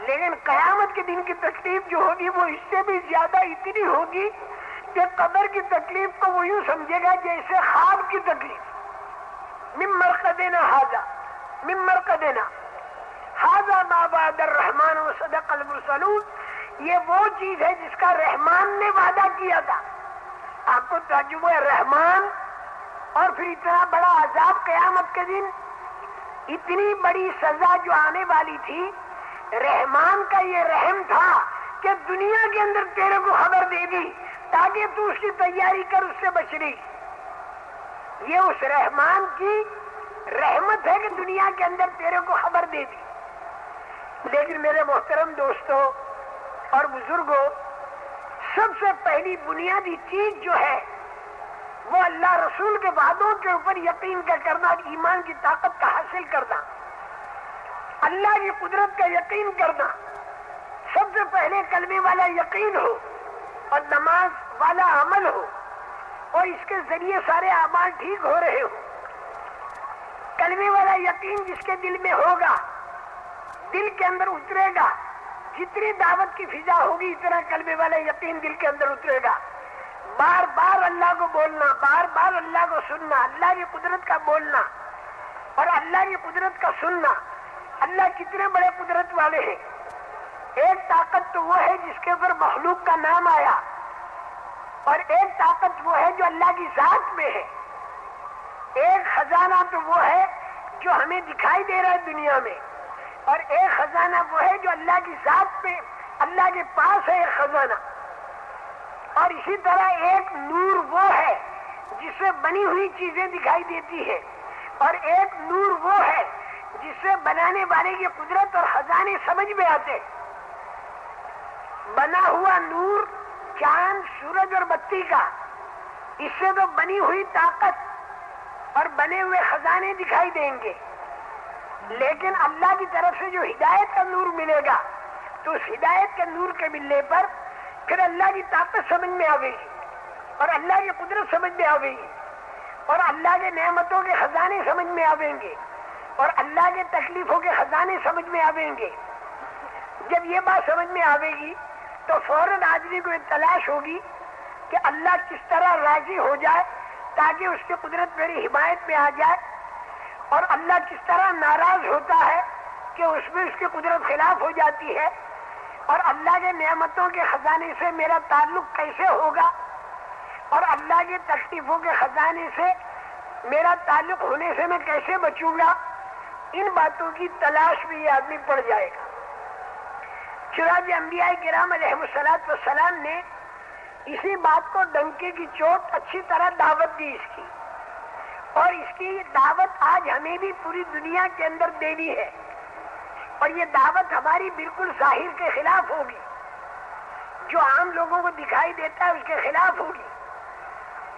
لیکن قیامت کے دن کی تکلیف جو ہوگی وہ اس سے بھی زیادہ اتنی ہوگی کہ قبر کی تکلیف کو وہ یوں سمجھے گا جیسے خواب کی تکلیف. من مرقدنا ھذا ما وعد الرحمن وصدق المرسلون. یہ وہ چیز ہے جس کا رحمان نے وعدہ کیا تھا. آپ کو تعجب ہے، رحمان اور پھر اتنا بڑا عذاب قیامت کے دن، اتنی بڑی سزا جو آنے والی تھی. رحمان کا یہ رحم تھا کہ دنیا کے اندر تیرے کو خبر دے دی تاکہ تو اس کی تیاری کر، اس سے بچ رہی. یہ اس رحمان کی رحمت ہے کہ دنیا کے اندر تیرے کو خبر دے دی. لیکن میرے محترم دوستوں اور بزرگوں، سب سے پہلی بنیادی چیز جو ہے وہ اللہ رسول کے وعدوں کے اوپر یقین کا کرنا، ایمان کی طاقت کا حاصل کرنا، اللہ کی قدرت کا یقین کرنا. سب سے پہلے کلمے والا یقین ہو اور نماز والا عمل ہو اور اس کے ذریعے سارے اعمال ٹھیک ہو رہے ہو. کلمے والا یقین جس کے دل میں ہوگا، دل کے اندر اترے گا. جتنی دعوت کی فضا ہوگی اتنا کلمے والا یقین دل کے اندر اترے گا. بار بار اللہ کو بولنا، بار بار اللہ کو سننا، اللہ کی قدرت کا بولنا اور اللہ کی قدرت کا سننا. اللہ کتنے بڑے قدرت والے ہیں. ایک طاقت تو وہ ہے جس کے اوپر مخلوق کا نام آیا، اور ایک طاقت وہ ہے جو اللہ کی ذات میں ہے. ایک خزانہ تو وہ ہے جو ہمیں دکھائی دے رہا ہے دنیا میں، اور ایک خزانہ وہ ہے جو اللہ کی ذات میں، اللہ کے پاس ہے ایک خزانہ. اور اسی طرح ایک نور وہ ہے جس سے بنی ہوئی چیزیں دکھائی دیتی ہیں، اور ایک نور وہ ہے جس سے بنانے والے کی قدرت اور خزانے سمجھ میں آتے. بنا ہوا نور چاند، سورج اور بتی کا، اس سے تو بنی ہوئی طاقت اور بنے ہوئے خزانے دکھائی دیں گے. لیکن اللہ کی طرف سے جو ہدایت کا نور ملے گا تو اس ہدایت کے نور کے ملنے پر پھر اللہ کی طاقت سمجھ میں آئے گی اور اللہ کی قدرت سمجھ میں آئے گی اور اللہ کے نعمتوں کے خزانے سمجھ میں آئیں گے اور اللہ کے تکلیفوں کے خزانے سمجھ میں آئیں گے. جب یہ بات سمجھ میں آئے گی تو فوراً آدمی کو ایک تلاش ہوگی کہ اللہ کس طرح راضی ہو جائے تاکہ اس کی قدرت میری حمایت میں آ جائے، اور اللہ کس طرح ناراض ہوتا ہے کہ اس میں اس کی قدرت خلاف ہو جاتی ہے، اور اللہ کے نعمتوں کے خزانے سے میرا تعلق کیسے ہوگا اور اللہ کے تکلیفوں کے خزانے سے میرا تعلق ہونے سے میں کیسے بچوں گا. ان باتوں کی تلاش میں یہ آدمی پڑ جائے گا. چنانچہ انبیاء کرام علیہ الصلوۃ والسلام نے اسی بات کو ڈنکے کی چوٹ اچھی طرح دعوت دی اس کی، اور اس کی دعوت آج ہمیں بھی پوری دنیا کے اندر دینی ہے. اور یہ دعوت ہماری بالکل ظاہر کے خلاف ہوگی، جو عام لوگوں کو دکھائی دیتا ہے اس کے خلاف ہوگی.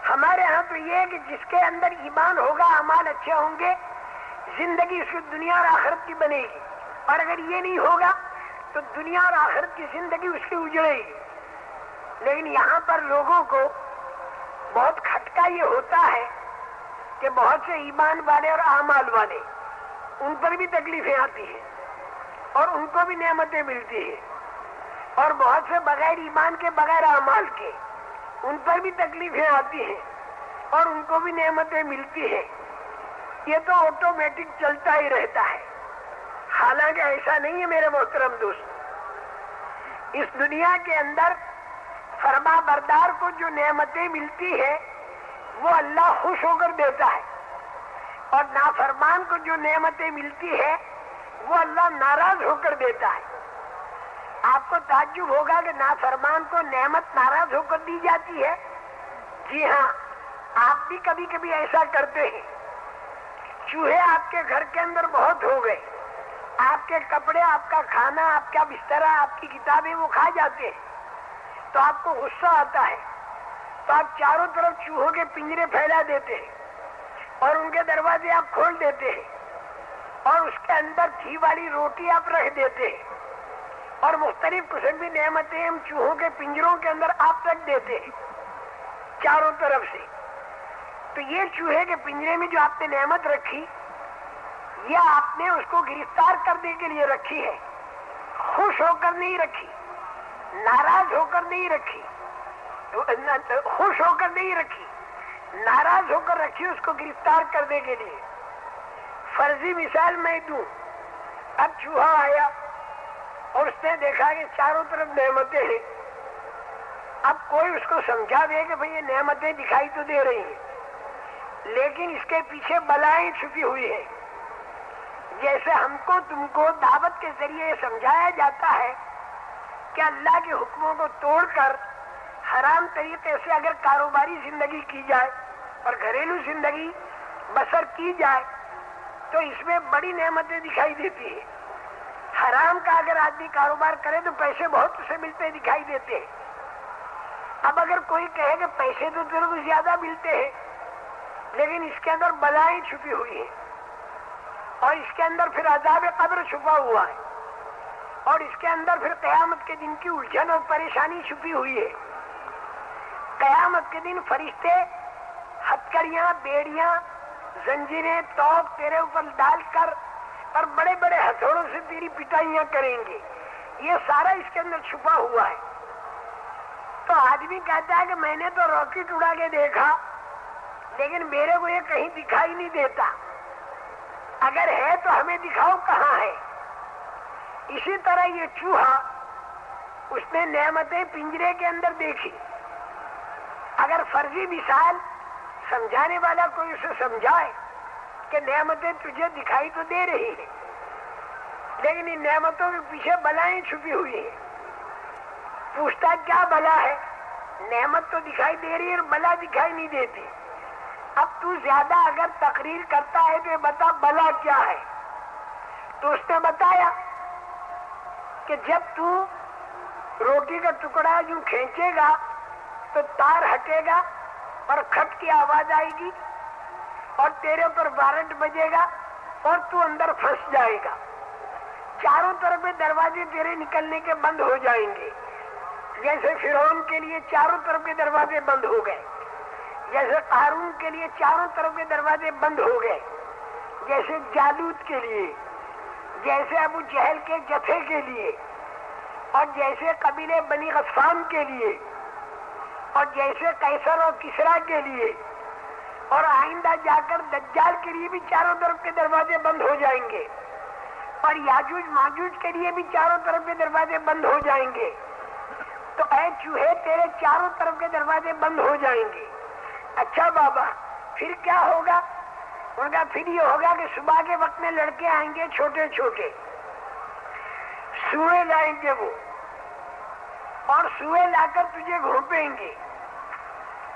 ہمارے ہاں تو یہ ہے کہ جس کے اندر ایمان ہوگا، اعمال اچھے ہوں گے، زندگی اس کی دنیا اور آخرت کی بنے گی، اور اگر یہ نہیں ہوگا تو دنیا اور آخرت کی زندگی اس کی اجڑے گی. لیکن یہاں پر لوگوں کو بہت کھٹکا یہ ہوتا ہے کہ بہت سے ایمان والے اور اعمال والے، ان پر بھی تکلیفیں آتی ہیں اور ان کو بھی نعمتیں ملتی ہیں، اور بہت سے بغیر ایمان کے، بغیر اعمال کے، ان پر بھی تکلیفیں آتی ہیں اور ان کو بھی نعمتیں ملتی ہیں. یہ تو آٹومیٹک چلتا ہی رہتا ہے. حالانکہ ایسا نہیں ہے میرے محترم دوست. اس دنیا کے اندر فرما بردار کو جو نعمتیں ملتی ہیں وہ اللہ خوش ہو کر دیتا ہے، اور نافرمان کو جو نعمتیں ملتی ہے وہ اللہ ناراض ہو کر دیتا ہے. آپ کو تعجب ہوگا کہ نافرمان کو نعمت ناراض ہو کر دی جاتی ہے. جی ہاں، آپ بھی کبھی کبھی ایسا کرتے ہیں. چوہے آپ کے گھر کے اندر بہت ہو گئے، آپ کے کپڑے، آپ کا کھانا، آپ کا بستر، آپ کی کتابیں وہ کھا جاتے ہیں، تو آپ کو غصہ آتا ہے، تو آپ چاروں طرف چوہوں کے پنجرے پھیلا دیتے ہیں اور ان کے دروازے آپ کھول دیتے ہیں، اور اس کے اندر گھی والی روٹی آپ رکھ دیتے ہیں، اور مختلف قسم کی نعمتیں ہم چوہوں کے پنجروں کے اندر آپ رکھ دیتے ہیں چاروں طرف سے. تو یہ چوہے کے پنجرے میں جو آپ نے نعمت رکھی، یہ آپ نے اس کو گرفتار کرنے کے لیے رکھی ہے، خوش ہو کر نہیں رکھی، ناراض ہو کر نہیں رکھی، خوش ہو کر نہیں رکھی، ناراض ہو کر رکھی اس کو گرفتار کرنے کے لیے۔ فرضی مثال میں دوں، اب چوہا آیا اور اس نے دیکھا کہ چاروں طرف نعمتیں ہیں، اب کوئی اس کو سمجھا دے کہ بھئی یہ نعمتیں دکھائی تو دے رہی ہیں لیکن اس کے پیچھے بلائیں چھپی ہوئی ہیں، جیسے ہم کو تم کو دعوت کے ذریعے سمجھایا جاتا ہے کہ اللہ کے حکموں کو توڑ کر حرام طریقے سے اگر کاروباری زندگی کی جائے اور گھریلو زندگی بسر کی جائے تو اس میں بڑی نعمتیں دکھائی دیتی ہیں۔ حرام کا اگر آدمی کاروبار کرے تو پیسے بہت اسے ملتے دکھائی دیتے ہیں۔ اب اگر کوئی کہے کہ پیسے تو تیرے کو زیادہ ملتے ہیں لیکن اس کے اندر بلائیں چھپی ہوئی ہیں اور اس کے اندر پھر عذاب قبر چھپا ہوا ہے اور اس کے اندر پھر قیامت کے دن کی الجھن اور پریشانی چھپی ہوئی ہے۔ قیامت کے دن فرشتے ہتکڑیاں، بیڑیاں، زنجیریں، توق تیرے اوپر ڈال کر اور بڑے بڑے ہتھوڑوں سے تیری پٹائیاں کریں گے، یہ سارا اس کے اندر چھپا ہوا ہے۔ تو آدمی کہتا ہے کہ میں نے تو راکٹ اڑا کے دیکھا لیکن میرے کو یہ کہیں دکھائی نہیں دیتا، اگر ہے تو ہمیں دکھاؤ کہاں ہے۔ اسی طرح یہ چوہا، اس نے نعمتیں پنجرے کے اندر دیکھی، اگر فرضی مثال سمجھانے والا کوئی اسے سمجھائے کہ نعمتیں تجھے دکھائی تو دے رہی ہیں لیکن ان نعمتوں کے پیچھے بلائیں چھپی ہوئی ہیں، پوچھتا کیا بلا ہے؟ نعمت تو دکھائی دے رہی ہے اور بلا دکھائی نہیں دیتی۔ اب تو زیادہ اگر تقریر کرتا ہے تو یہ بتا بلا کیا ہے؟ تو اس نے بتایا کہ جب تو روٹی کا ٹکڑا یوں کھینچے گا تو تار ہٹے گا اور کھٹ کی آواز آئے گی اور تیرے اوپر وارنٹ بجے گا اور تو اندر پھنس جائے گا، چاروں طرف میں دروازے تیرے نکلنے کے بند ہو جائیں گے، جیسے فرعون کے لیے چاروں طرف کے دروازے بند ہو گئے، جیسے قارون کے لیے چاروں طرف کے دروازے بند ہو گئے، جیسے جالوت کے لیے، جیسے ابو جہل کے جتھے کے لیے اور جیسے قبیلے بنی غطفان کے لیے اور جیسے قیصر اور کسریٰ کے لیے اور آئندہ جا کر دجال کے لیے بھی چاروں طرف کے دروازے بند ہو جائیں گے اور یاجوج ماجوج کے لیے بھی چاروں طرف کے دروازے بند ہو جائیں گے۔ تو اے چوہے تیرے چاروں طرف کے دروازے بند ہو جائیں گے۔ اچھا بابا پھر کیا ہوگا؟ ان کا پھر یہ ہوگا کہ صبح کے وقت میں لڑکے آئیں گے چھوٹے چھوٹے، سوئے لائیں گے وہ اور سوئے لا کر تجھے گھونپیں گے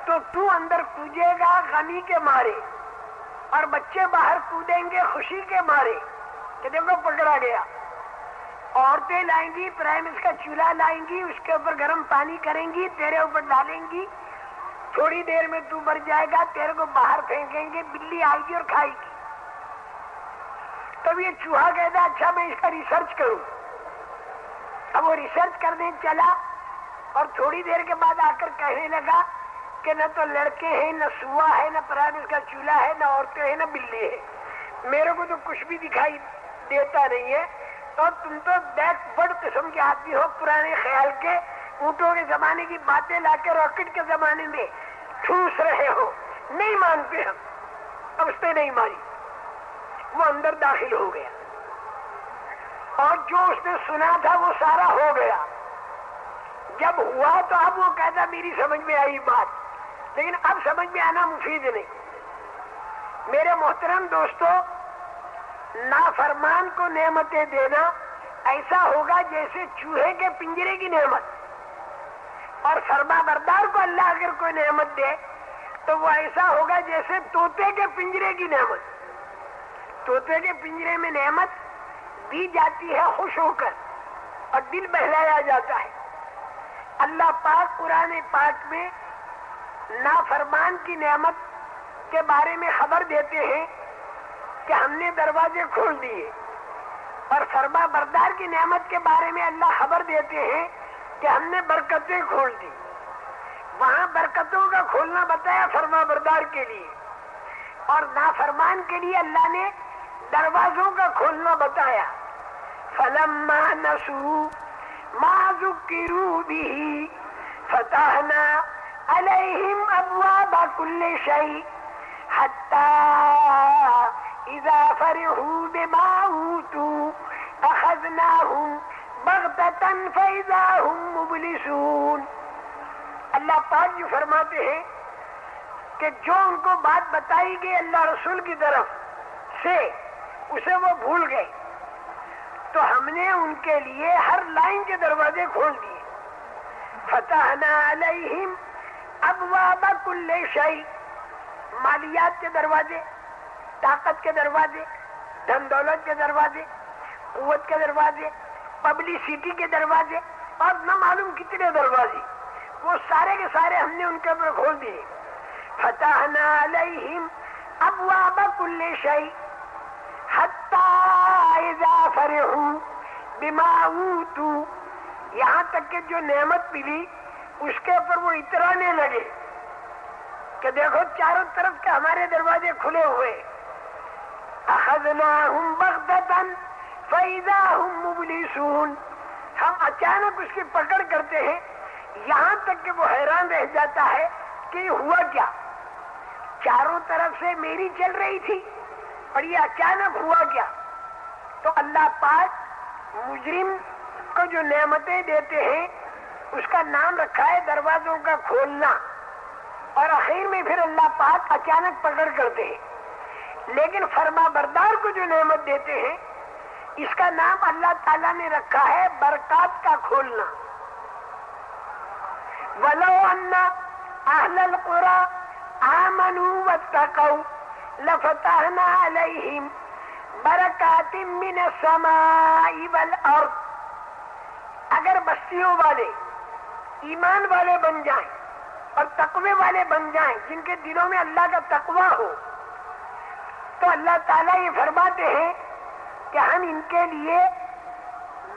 تو اندر کودے گا غمی کے مارے اور بچے باہر کودیں گے خوشی کے مارے کہ دیکھو پکڑا گیا۔ عورتیں لائیں گی پرائمس کا چولہا لائیں گی، اس کے اوپر گرم پانی کریں گی، تیرے اوپر ڈالیں گی، تھوڑی دیر میں تو مر جائے گا، تیرے کو باہر پھینکیں گے، بلی آئے گی اور کھائے گی۔ تب یہ چوہا کہتا اچھا میں اس کا ریسرچ کروں۔ اب وہ ریسرچ کرنے چلا اور تھوڑی دیر کے بعد آ کر کہنے لگا کہ نہ تو لڑکے ہیں، نہ سوا ہے، نہ پرائمس کا چولہا ہے، نہ عورتیں ہیں، نہ بلی ہے، میرے کو تو کچھ بھی دکھائی دیتا نہیں ہے، اور تم تو بیک ورڈ قسم کے آدمی ہو، پرانے خیال کے، اونٹوں کے زمانے کی باتیں لا کے راکٹ کے زمانے میں ٹھوس رہے ہو، نہیں مانتے ہم۔ اب اس نے نہیں مانی، وہ اندر داخل ہو گیا اور جو اس نے سنا تھا وہ سارا ہو گیا۔ جب ہوا تو اب وہ کہتا میری سمجھ میں آئی بات، لیکن اب سمجھ میں آنا مفید نہیں۔ میرے محترم دوستو، نافرمان کو نعمتیں دینا ایسا ہوگا جیسے چوہے کے پنجرے کی نعمت، اور فرما بردار کو اللہ اگر کوئی نعمت دے تو وہ ایسا ہوگا جیسے طوطے کے پنجرے کی نعمت۔ طوطے کے پنجرے میں نعمت دی جاتی ہے خوش ہو کر اور دل بہلایا جاتا ہے۔ اللہ پاک قرآن پاک میں نافرمان کی نعمت کے بارے میں خبر دیتے ہیں کہ ہم نے دروازے کھول دیے، اور فرما بردار کی نعمت کے بارے میں اللہ خبر دیتے ہیں کہ ہم نے برکتیں کھول دی۔ وہاں برکتوں کا کھولنا بتایا فرما بردار کے لیے، اور نافرمان کے لیے اللہ نے دروازوں کا کھولنا بتایا۔ فلما نسوا ما ذكروا به فتحنا عليهم أبواب كل شيء حتى إذا فرحوا بما أوتوا أخذناهم بغتة فإذا هم مبلسون. اللہ پاک جو فرماتے ہیں کہ جو ان کو بات بتائی گئی اللہ رسول کی طرف سے اسے وہ بھول گئے، تو ہم نے ان کے لیے ہر لائن کے دروازے کھول دیے. فتحنا علیہم ابواب کل شیء، مالیات کے دروازے، طاقت کے دروازے، دھن دولت کے دروازے، قوت کے دروازے، پبلسٹی کے دروازے، اور نہ معلوم کتنے دروازے، وہ سارے کے سارے ہم نے ان کے اوپر کھول دیے. فتحنا علیہم ابواب کل شیء حتی اذا فرحوا بما اوتوا، یہاں تک کہ جو نعمت ملی اس کے اوپر وہ اترانے لگے کہ دیکھو چاروں طرف کے ہمارے دروازے کھلے ہوئے. اخذناہم بغتۃ فاذا ہم مبلسون، ہم اچانک اس کی پکڑ کرتے ہیں یہاں تک کہ وہ حیران رہ جاتا ہے کہ یہ ہوا کیا، چاروں طرف سے میری چل رہی تھی اور یہ اچانک ہوا کیا. تو اللہ پاک مجرم کو جو نعمتیں دیتے ہیں اس کا نام رکھا ہے دروازوں کا کھولنا، اور آخر میں پھر اللہ پاک اچانک پکڑ کرتے ہیں. لیکن فرما بردار کو جو نعمت دیتے ہیں اس کا نام اللہ تعالیٰ نے رکھا ہے برکات کا کھولنا. وَلَوْ أَنَّ أَهْلَ الْقُرَىٰ آمَنُوا وَاتَّقَوْا لَفَتَحْنَا عَلَيْهِمْ بَرَكَاتٍ مِّنَ السَّمَاءِ وَالْأَرْضِ، اگر بستیوں والے ایمان والے بن جائیں اور تقوی والے بن جائیں، جن کے دلوں میں اللہ کا تقوی ہو، تو اللہ تعالیٰ یہ فرماتے ہیں کہ ہم ان کے لیے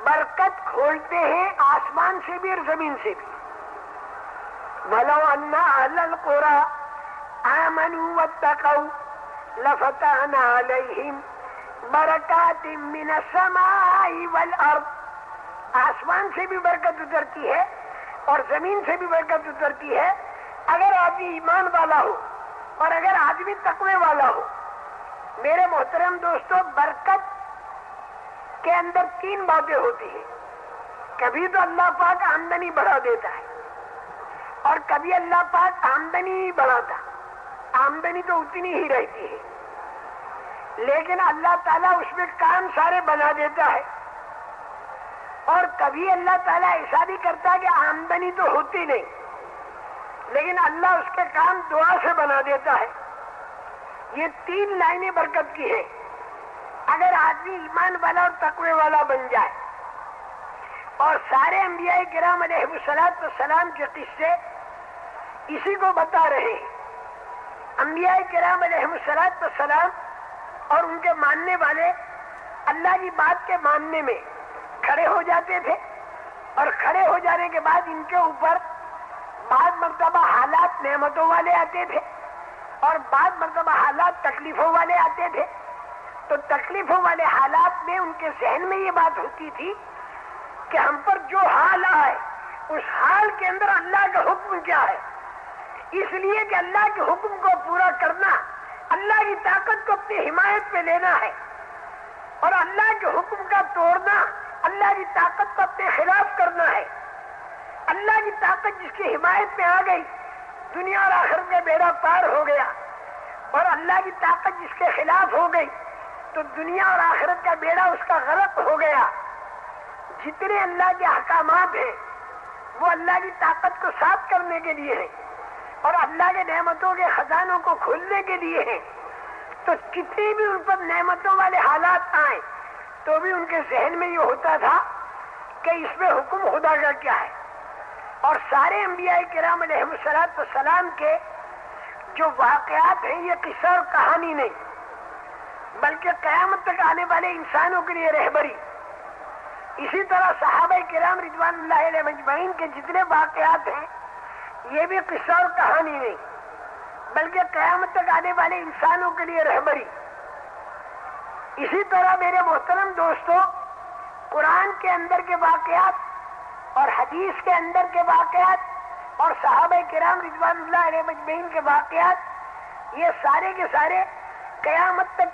برکت کھولتے ہیں آسمان سے بھی اور زمین سے بھی. وَلَوْ أَنَّ أَهْلَ الْقُرَىٰ آمَنُوا وَاتَّقَوْا لَفَتَحْنَا عَلَيْهِمْ بَرَكَاتٍ مِّنَ السَّمَاءِ وَالْأَرْضِ، آسمان سے بھی برکت اترتی ہے اور زمین سے بھی برکت اترتی ہے اگر آدمی ایمان والا ہو اور اگر آدمی تقوی والا ہو. میرے محترم دوستو، برکت کے اندر تین باتیں ہوتی ہیں. کبھی تو اللہ پاک آمدنی بڑھا دیتا ہے اور کبھی اللہ پاک آمدنی نہیں بڑھاتا، آمدنی تو اتنی ہی رہتی ہے، لیکن اللہ تعالیٰ اس میں کام سارے بنا دیتا ہے. اور کبھی اللہ تعالیٰ ایسا بھی کرتا ہے کہ آمدنی تو ہوتی نہیں لیکن اللہ اس کے کام دعا سے بنا دیتا ہے. یہ تین لائنیں برکت کی ہیں اگر آدمی ایمان والا اور تقوی والا بن جائے. اور سارے انبیاء کرام علیہ السلام کے قصے اسی کو بتا رہے ہیں. انبیاء کرام علیہ السلام اور ان کے ماننے والے اللہ کی بات کے ماننے میں کھڑے ہو جاتے تھے، اور کھڑے ہو جانے کے بعد ان کے اوپر بعض مرتبہ حالات نعمتوں والے آتے تھے اور بعض مرتبہ حالات تکلیفوں والے آتے تھے. تو تکلیفوں والے حالات میں ان کے ذہن میں یہ بات ہوتی تھی کہ ہم پر جو حال آئے اس حال کے اندر اللہ کا حکم کیا ہے، اس لیے کہ اللہ کے حکم کو پورا کرنا، اللہ کی طاقت کو اپنی حمایت میں لینا ہے، اور اللہ کے حکم کا توڑنا اللہ کی طاقت کو اپنے خلاف کرنا ہے. اللہ کی طاقت جس کی حمایت میں آ گئی دنیا اور آخرت کا بیڑا پار ہو گیا، اور اللہ کی طاقت جس کے خلاف ہو گئی تو دنیا اور آخرت کا بیڑا اس کا غرق ہو گیا. جتنے اللہ کے احکامات ہیں وہ اللہ کی طاقت کو صاف کرنے کے لیے ہیں اور اللہ کے نعمتوں کے خزانوں کو کھولنے کے لیے ہیں. تو کتنی بھی ان پر نعمتوں والے حالات آئیں تو بھی ان کے ذہن میں یہ ہوتا تھا کہ اس میں حکم خدا کا کیا ہے. اور سارے انبیاء کرام علیہ السلام کے جو واقعات ہیں یہ قصہ اور کہانی نہیں بلکہ قیامت تک آنے والے انسانوں کے لیے رہبری. اسی طرح صحابہ کرام رضوان اللہ علیہ مجمعین کے جتنے واقعات ہیں یہ بھی قصہ اور کہانی نہیں بلکہ قیامت تک آنے والے انسانوں کے لیے رہبری. اسی طرح میرے محترم دوستو، قرآن کے اندر کے واقعات اور حدیث کے اندر کے واقعات اور صحابہ کرام رضوان اللہ علیہ مجمعین کے واقعات، یہ سارے کے سارے قیامت تک